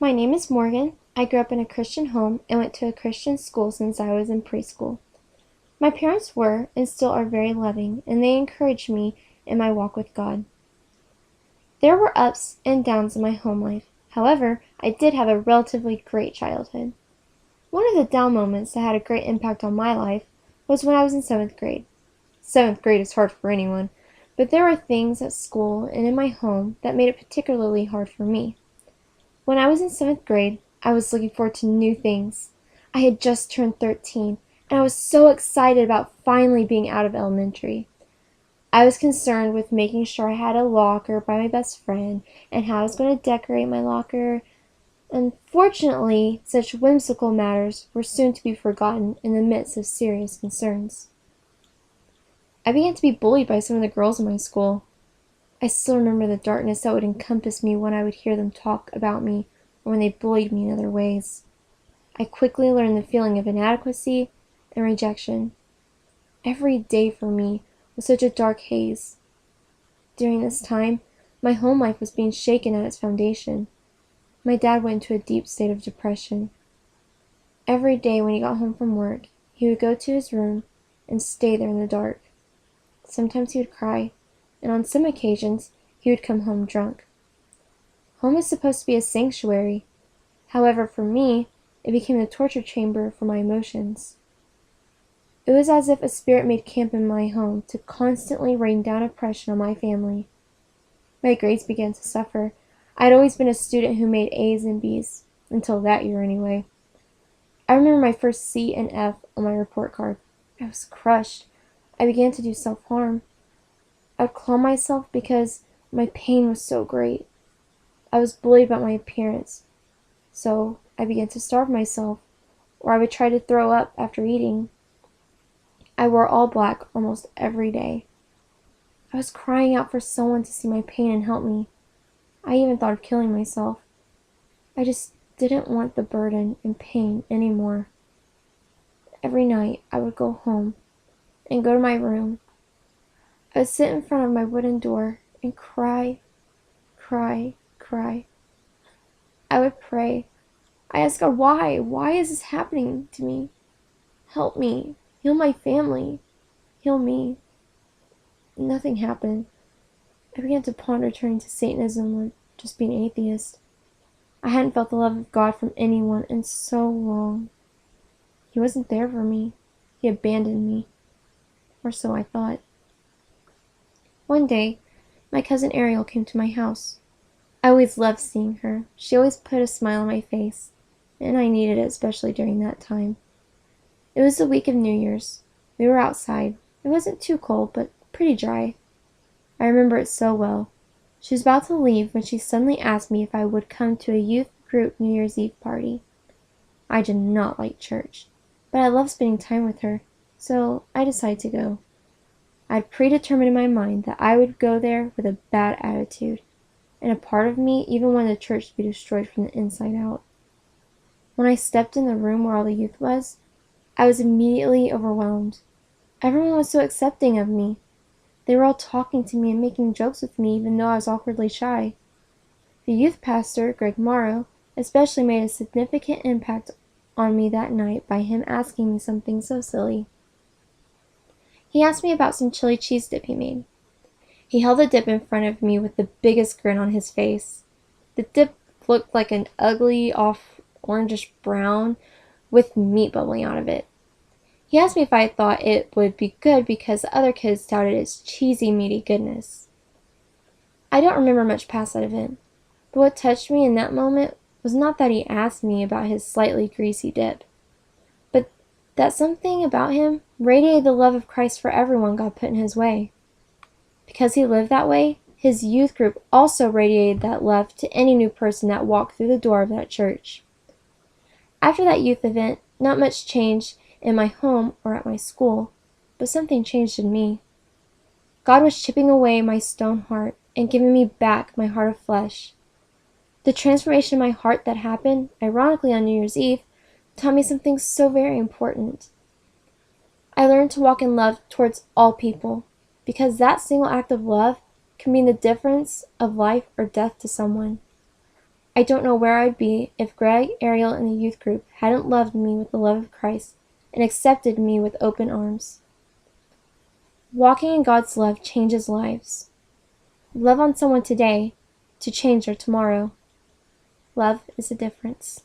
My name is Morgan. I grew up in a Christian home and went to a Christian school since I was in preschool. My parents were and still are very loving, and they encouraged me in my walk with God. There were ups and downs in my home life. However, I did have a relatively great childhood. One of the down moments that had a great impact on my life was when I was in 7th grade. 7th grade is hard for anyone, but there were things at school and in my home that made it particularly hard for me. When I was in 7th grade, I was looking forward to new things. I had just turned 13, and I was so excited about finally being out of elementary. I was concerned with making sure I had a locker by my best friend and how I was going to decorate my locker. Unfortunately, such whimsical matters were soon to be forgotten in the midst of serious concerns. I began to be bullied by some of the girls in my school. I still remember the darkness that would encompass me when I would hear them talk about me or when they bullied me in other ways. I quickly learned the feeling of inadequacy and rejection. Every day for me was such a dark haze. During this time, my home life was being shaken at its foundation. My dad went into a deep state of depression. Every day when he got home from work, he would go to his room and stay there in the dark. Sometimes he would cry, and on some occasions he would come home drunk. Home is supposed to be a sanctuary. However, for me, it became the torture chamber for my emotions. It was as if a spirit made camp in my home to constantly rain down oppression on my family. My grades began to suffer. I had always been a student who made A's and B's, until that year anyway. I remember my first C and F on my report card. I was crushed. I began to do self-harm. I would claw myself because my pain was so great. I was bullied about my appearance, so I began to starve myself, or I would try to throw up after eating. I wore all black almost every day. I was crying out for someone to see my pain and help me. I even thought of killing myself. I just didn't want the burden and pain anymore. Every night I would go home and go to my room. I would sit in front of my wooden door and cry, cry, cry. I would pray. I asked God, why? Why is this happening to me? Help me. Heal my family. Heal me. Nothing happened. I began to ponder turning to Satanism or just being an atheist. I hadn't felt the love of God from anyone in so long. He wasn't there for me. He abandoned me. Or so I thought. One day, my cousin Ariel came to my house. I always loved seeing her. She always put a smile on my face, and I needed it, especially during that time. It was the week of New Year's. We were outside. It wasn't too cold, but pretty dry. I remember it so well. She was about to leave when she suddenly asked me if I would come to a youth group New Year's Eve party. I did not like church, but I loved spending time with her, so I decided to go. I had predetermined in my mind that I would go there with a bad attitude, and a part of me even wanted the church to be destroyed from the inside out. When I stepped in the room where all the youth was, I was immediately overwhelmed. Everyone was so accepting of me. They were all talking to me and making jokes with me even though I was awkwardly shy. The youth pastor, Greg Morrow, especially made a significant impact on me that night by him asking me something so silly. He asked me about some chili cheese dip he made. He held the dip in front of me with the biggest grin on his face. The dip looked like an ugly, off orangish brown with meat bubbling out of it. He asked me if I thought it would be good because the other kids doubted its cheesy, meaty goodness. I don't remember much past that event, but what touched me in that moment was not that he asked me about his slightly greasy dip, but that something about him radiated the love of Christ for everyone God put in his way. Because he lived that way, his youth group also radiated that love to any new person that walked through the door of that church. After that youth event, not much changed in my home or at my school, but something changed in me. God was chipping away my stone heart and giving me back my heart of flesh. The transformation in my heart that happened, ironically on New Year's Eve, taught me something so very important. I learned to walk in love towards all people, because that single act of love can mean the difference of life or death to someone. I don't know where I'd be if Greg, Ariel, and the youth group hadn't loved me with the love of Christ and accepted me with open arms. Walking in God's love changes lives. Love on someone today to change their tomorrow. Love is the difference.